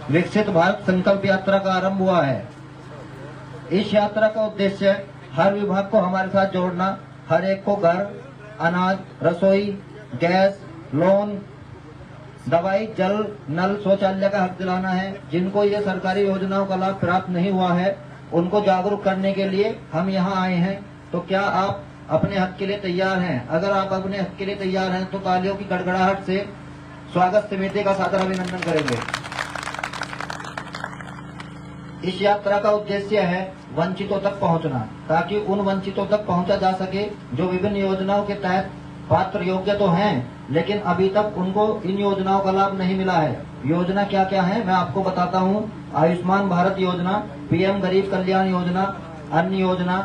विकसित भारत संकल्प यात्रा का आरंभ हुआ है। इस यात्रा का उद्देश्य हर विभाग को हमारे साथ जोड़ना, हर एक को घर, अनाज, रसोई, गैस, लोन, दवाई, जल, नल, शौचालय का हक दिलाना है। जिनको ये सरकारी योजनाओं का लाभ प्राप्त नहीं हुआ है उनको जागरूक करने के लिए हम यहाँ आए हैं। तो क्या आप अपने हक के लिए तैयार हैं? अगर आप अपने हक के लिए तैयार हैं तो तालियों की गड़गड़ाहट से स्वागत समिति का सादर अभिनंदन करेंगे। इस यात्रा का उद्देश्य है वंचितों तक पहुंचना, ताकि उन वंचितों तक पहुंचा जा सके जो विभिन्न योजनाओं के तहत पात्र योग्य तो हैं, लेकिन अभी तक उनको इन योजनाओं का लाभ नहीं मिला है। योजना क्या क्या है मैं आपको बताता हूँ। आयुष्मान भारत योजना, पीएम गरीब कल्याण योजना, अन्य योजना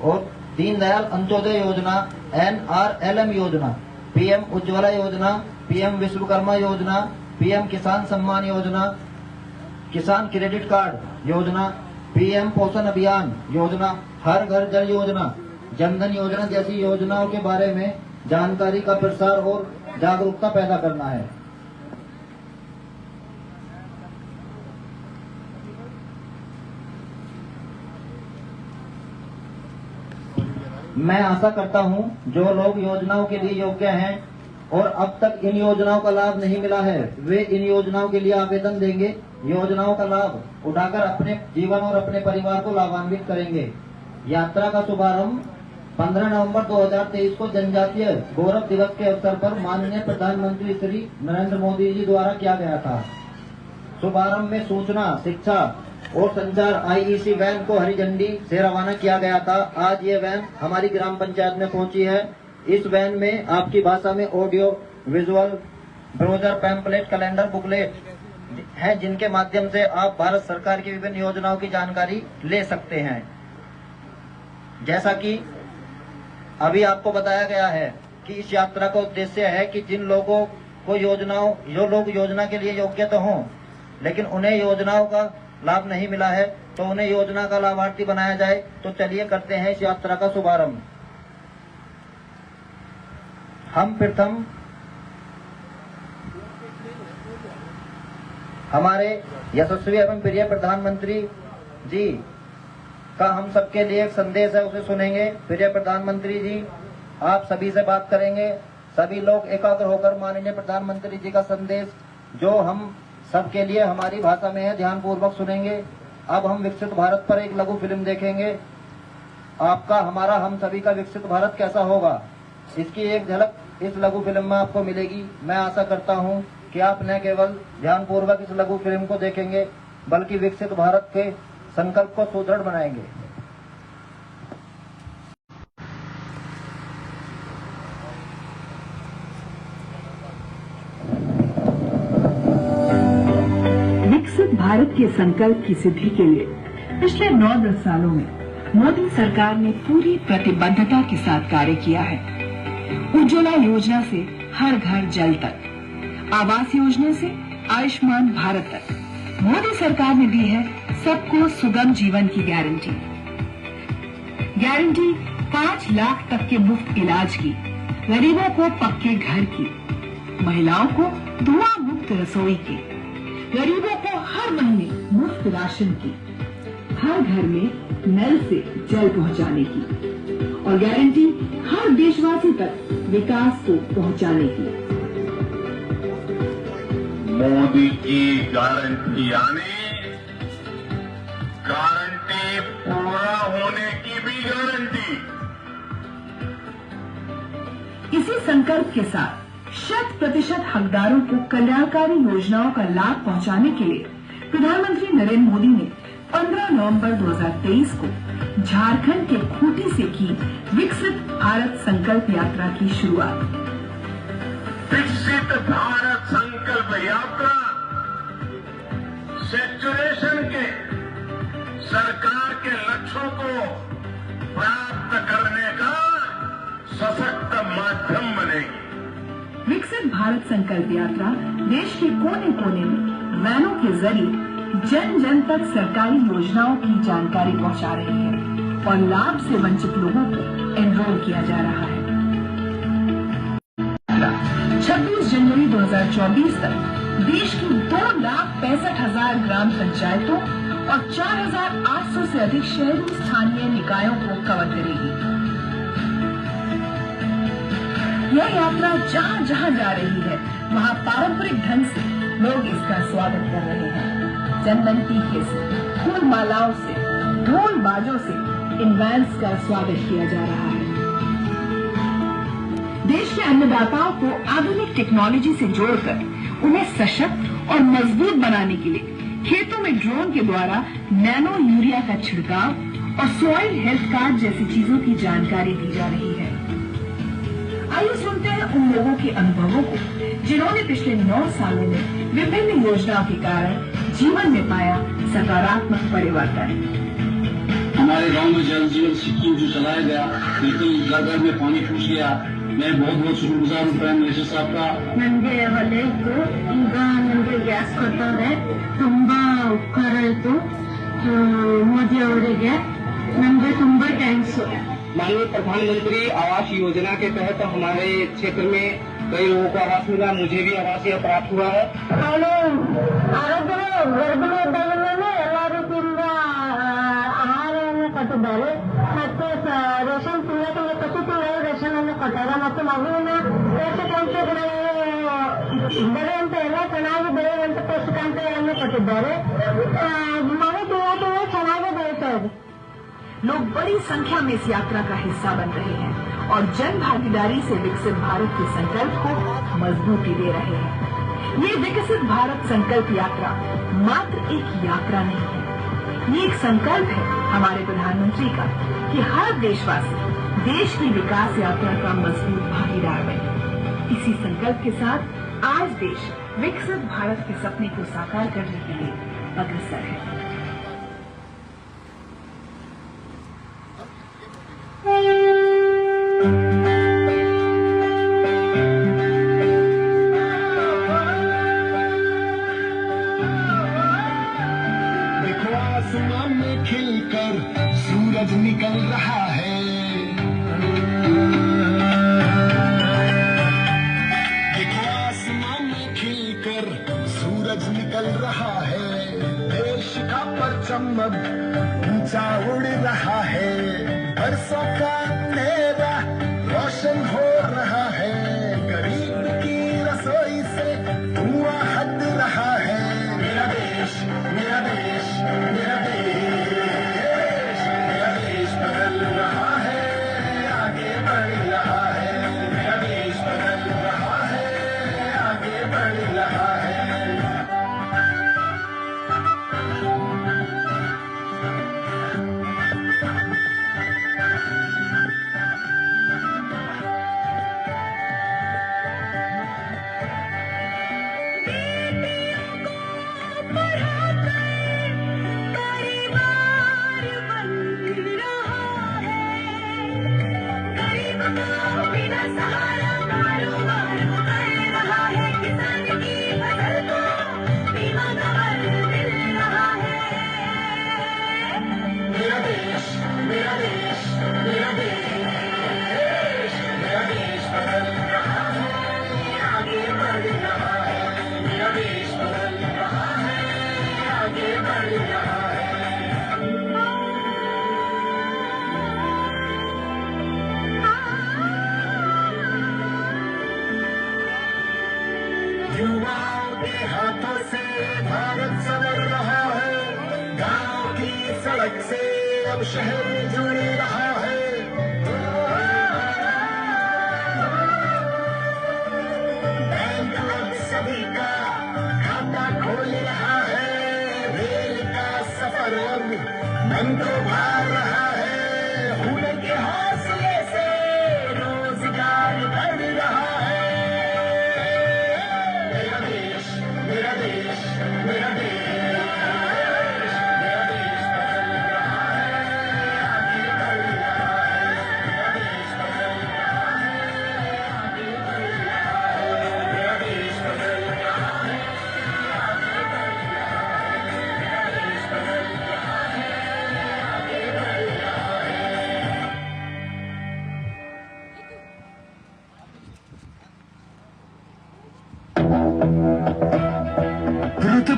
और दीनदयाल अंत्योदय योजना, NRLM योजना, पीएम उज्ज्वला योजना, पीएम विश्वकर्मा योजना, पीएम किसान सम्मान योजना, किसान क्रेडिट कार्ड योजना, पीएम पोषण अभियान योजना, हर घर जल योजना, जनधन योजना जैसी योजनाओं के बारे में जानकारी का प्रसार और जागरूकता पैदा करना है। मैं आशा करता हूं जो लोग योजनाओं के लिए योग्य हैं और अब तक इन योजनाओं का लाभ नहीं मिला है, वे इन योजनाओं के लिए आवेदन देंगे, योजनाओं का लाभ उठाकर अपने जीवन और अपने परिवार को लाभान्वित करेंगे। यात्रा का शुभारंभ 15 नवंबर 2023 को जनजातीय गौरव दिवस के अवसर पर माननीय प्रधानमंत्री श्री नरेंद्र मोदी जी द्वारा किया गया था। शुभारंभ में सूचना, शिक्षा और संचार IEC वैन को हरी झंडी से रवाना किया गया था। आज ये वैन हमारी ग्राम पंचायत में पहुंची है। इस वैन में आपकी भाषा में audio, visual, brochure, pamphlet, calendar, booklet है, जिनके माध्यम से आप भारत सरकार की विभिन्न योजनाओं की जानकारी ले सकते हैं। जैसा कि अभी आपको बताया गया है कि इस यात्रा का उद्देश्य है कि जिन लोगों को जो लोग योजना के लिए योग्य तो हों लेकिन उन्हें योजनाओं का लाभ नहीं मिला है, तो उन्हें योजना का लाभार्थी बनाया जाए। तो चलिए करते हैं इस यात्रा का शुभारंभ। हम प्रथम हमारे यशस्वी एवं प्रिय प्रधानमंत्री जी का हम सबके लिए एक संदेश है, उसे सुनेंगे। प्रिय प्रधानमंत्री जी, आप सभी से बात करेंगे। सभी लोग एकाग्र होकर माननीय प्रधानमंत्री जी का संदेश जो हम सबके लिए हमारी भाषा में है ध्यानपूर्वक सुनेंगे। अब हम विकसित भारत पर एक लघु फिल्म देखेंगे। आपका, हमारा, हम सभी का विकसित भारत कैसा होगा, इसकी एक झलक इस लघु फिल्म में आपको मिलेगी। मैं आशा करता हूं कि आप न केवल ध्यानपूर्वक इस लघु फिल्म को देखेंगे बल्कि विकसित भारत के संकल्प को सुदृढ़ बनाएंगे। विकसित भारत के संकल्प की सिद्धि के लिए पिछले 9-10 सालों में मोदी सरकार ने पूरी प्रतिबद्धता के साथ कार्य किया है। उज्ज्वला योजना से हर घर जल तक, आवास योजना से आयुष्मान भारत तक, मोदी सरकार ने दी है सबको सुगम जीवन की गारंटी। 5 लाख तक के मुफ्त इलाज की, गरीबों को पक्के घर की, महिलाओं को धुआं मुक्त रसोई की, गरीबों को हर महीने मुफ्त राशन की, हर घर में नल से जल पहुंचाने की और गारंटी हर देशवासी तक विकास को पहुंचाने की। मोदी की गारंटी आने, गारंटी पूरा होने की भी गारंटी। इसी संकल्प के साथ 100% हकदारों को कल्याणकारी योजनाओं का लाभ पहुंचाने के लिए प्रधानमंत्री नरेंद्र मोदी ने 15 नवंबर 2023 को झारखंड के खूंटी से की विकसित भारत संकल्प यात्रा की शुरुआत। विकसित भारत संकल्प यात्रा सेचुरेशन के सरकार के लक्ष्यों को प्राप्त करने का सशक्त माध्यम बनेगी। विकसित भारत संकल्प यात्रा देश के कोने कोने में वैनों के जरिए जन जन तक सरकारी योजनाओं की जानकारी पहुंचा रही है और लाभ से वंचित लोगों को एनरोल किया जा रहा है। 26 जनवरी 2024 तक देश की 2,65,000 ग्राम पंचायतों और 4,800 से अधिक शहरी स्थानीय निकायों को कवर करेगी। यह यात्रा जहाँ जहाँ जा रही है वहाँ पारंपरिक ढंग से लोग इसका स्वागत कर रहे हैं। चंदन टीके से, फूल मालाओं से, ढोल बाजों से इन वैन्स का स्वागत किया जा रहा है। देश के अन्नदाताओं को आधुनिक टेक्नोलॉजी से जोड़कर उन्हें सशक्त और मजबूत बनाने के लिए खेतों में ड्रोन के द्वारा नैनो यूरिया का छिड़काव और सॉइल हेल्थ कार्ड जैसी चीजों की जानकारी दी जा रही है। आइए सुनते हैं उन लोगों के अनुभवों को जिन्होंने पिछले 9 सालों में विभिन्न योजनाओं के कारण जीवन में पाया सकारात्मक परिवर्तन। हमारे गांव में जल जीवन स्कीम जो चलाया गया, बिल्कुल घर घर में पानी पहुंच गया। मैं बहुत बहुत शुक्रगुजार हूँ प्राइम मिनिस्टर साहब का। नंगे ಹೊಲೆಗೂ ಈಗ ನಮಗೆ ಗ್ಯಾಸ್ ಕೊಟ್ಟವ್ರೆ, ತುಂಬಾ ಉಪಕಾರ ಆಯ್ತು ಮೋದಿ ಅವರಿಗೆ, ನಮಗೆ ತುಂಬಾ ಥ್ಯಾಂಕ್ಸ್। माननीय प्रधानमंत्री आवास योजना के तहत हमारे क्षेत्र में कई लोगों को आवास मिला, मुझे भी आवास यह प्राप्त हुआ है। ಆರೋಗ್ಯ ಗರ್ಭಿಣಿ ಇದ್ದಾಗ ಎಲ್ಲಾ ರೀತಿಯಿಂದ ಆಹಾರವನ್ನು ಕೊಟ್ಟಿದ್ದಾರೆ, ಮತ್ತೆ ರೇಷನ್ ತಿಂಗಳ ಪ್ರತಿ ತಿಂಗಳು ರೇಷನ್ ಅನ್ನು ಕೊಟ್ಟಾರೆ, ಮತ್ತು ಮಗುವಿನ ಪೋಷಕಾಂಶಗಳು ಬೆಳೆಯುವಂತ ಎಲ್ಲ ಚೆನ್ನಾಗಿ ಬೆಳೆಯುವಂತ ಪೋಷಕಾಂಶಗಳನ್ನು ಕೊಟ್ಟಿದ್ದಾರೆ। ಮಗು ತಿಂಗಳ ಚೆನ್ನಾಗಿ ಬೆಳೀತಾ ಇದೆ। लोग बड़ी संख्या में इस यात्रा का हिस्सा बन रहे हैं और जन भागीदारी से विकसित भारत के संकल्प को मजबूती दे रहे हैं। ये विकसित भारत संकल्प यात्रा मात्र एक यात्रा नहीं है, ये एक संकल्प है हमारे प्रधानमंत्री का कि हर देशवासी देश की विकास यात्रा का मजबूत भागीदार बने। इसी संकल्प के साथ आज देश विकसित भारत के सपने को साकार करने के लिए अग्रसर है। आसमान में खिलकर सूरज निकल रहा है, देखो आसमान में खिलकर सूरज निकल रहा है, देश का परचम अब ऊंचा उड़ रहा है, बरसों का अंधेरा रोशन हो रहा है, गरीब की रसोई से धुआं हट रहा है। मेरा देश, मेरा देश, मेरा देश, मेरा देश बदल रहा है, आगे बढ़ रहा है, मेरा देश बदल रहा है, आगे बढ़ रहा है। मेरा देश, मेरा देश, मेरा देश, मेरा देश बदल रहा है, आगे बढ़ रहा है, मेरा देश बदल रहा है, आगे बढ़ रहा है। युवाओं के हाथों से भारत संवर रहा है, गांव की सड़क से अब शहर जुड़ रहा है, बैंक अब सभी का खाता खोल रहा है, रेल का सफर अब मन को भा रहा है, हुनर के हौसले से रोजगार बढ़ रहा है। मेरा देश, मेरा देश, मेरा देश, मेरा देश बदल रहा है, आगे बढ़ रहा है, मेरा देश बदल रहा है, आगे बढ़ रहा है, मेरा देश बदल रहा है, आगे बढ़ रहा है, मेरा देश बदल रहा है, आगे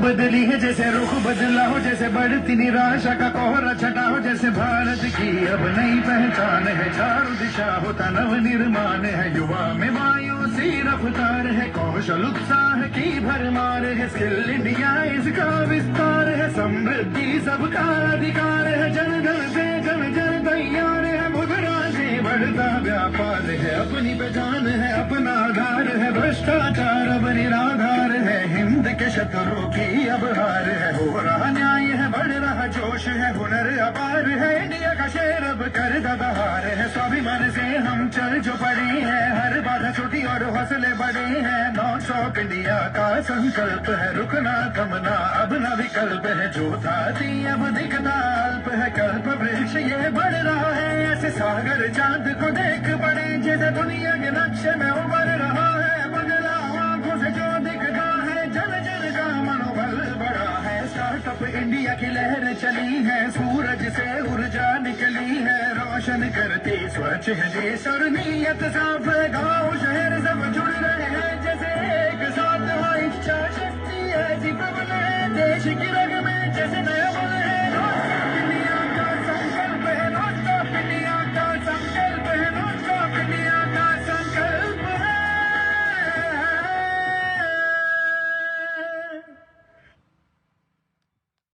बदली है, जैसे रुख बदला हो, जैसे बढ़ती निराशा का कोहरा छटा हो, जैसे भारत की अब नई पहचान है, चारों दिशा होता नव निर्माण है, युवा में वायु सी रफ्तार है, कौशल उत्साह की भरमार है, स्किल इंडिया इसका विस्तार है, समृद्धि सबका अधिकार है, जन जन से जन जन तैयार है, मुद्रा से बढ़ता व्यापार है, अपनी पहचान है, अपना आधार है, भ्रष्टाचार अब निराधार है, हिंद के शत्रु की अब हार है, हो रहा न्याय है, बढ़ रहा जोश है, हुनर अपार है, इंडिया का शेर अब कर दहार है, स्वाभिमान से हम चल जो पड़े हैं, हर बाधा छोटी और हौसले बड़े हैं, नॉन स्टॉप इंडिया का संकल्प है, रुकना थमना अब न विकल्प है, जो था थी अब दिखता अल्प है, कल्प वृक्ष ये बढ़ रहा है, ऐसे सागर चांद को देख पड़े, जैसे दुनिया के नक्शे में उभर रहा है, बदला आंखों से जो दिखता है, जन जन का मनोबल बढ़ा है, स्टार्टअप इंडिया की लहर चली है, सूरज से ऊर्जा निकली है, रोशन करती स्वच्छ है देश और नीयत साफ है, गाँव शहर सब जुड़ रहे हैं, जैसे एक साथ हो, इच्छा शक्ति है, जी प्रबल है देश की रग में, जैसे नया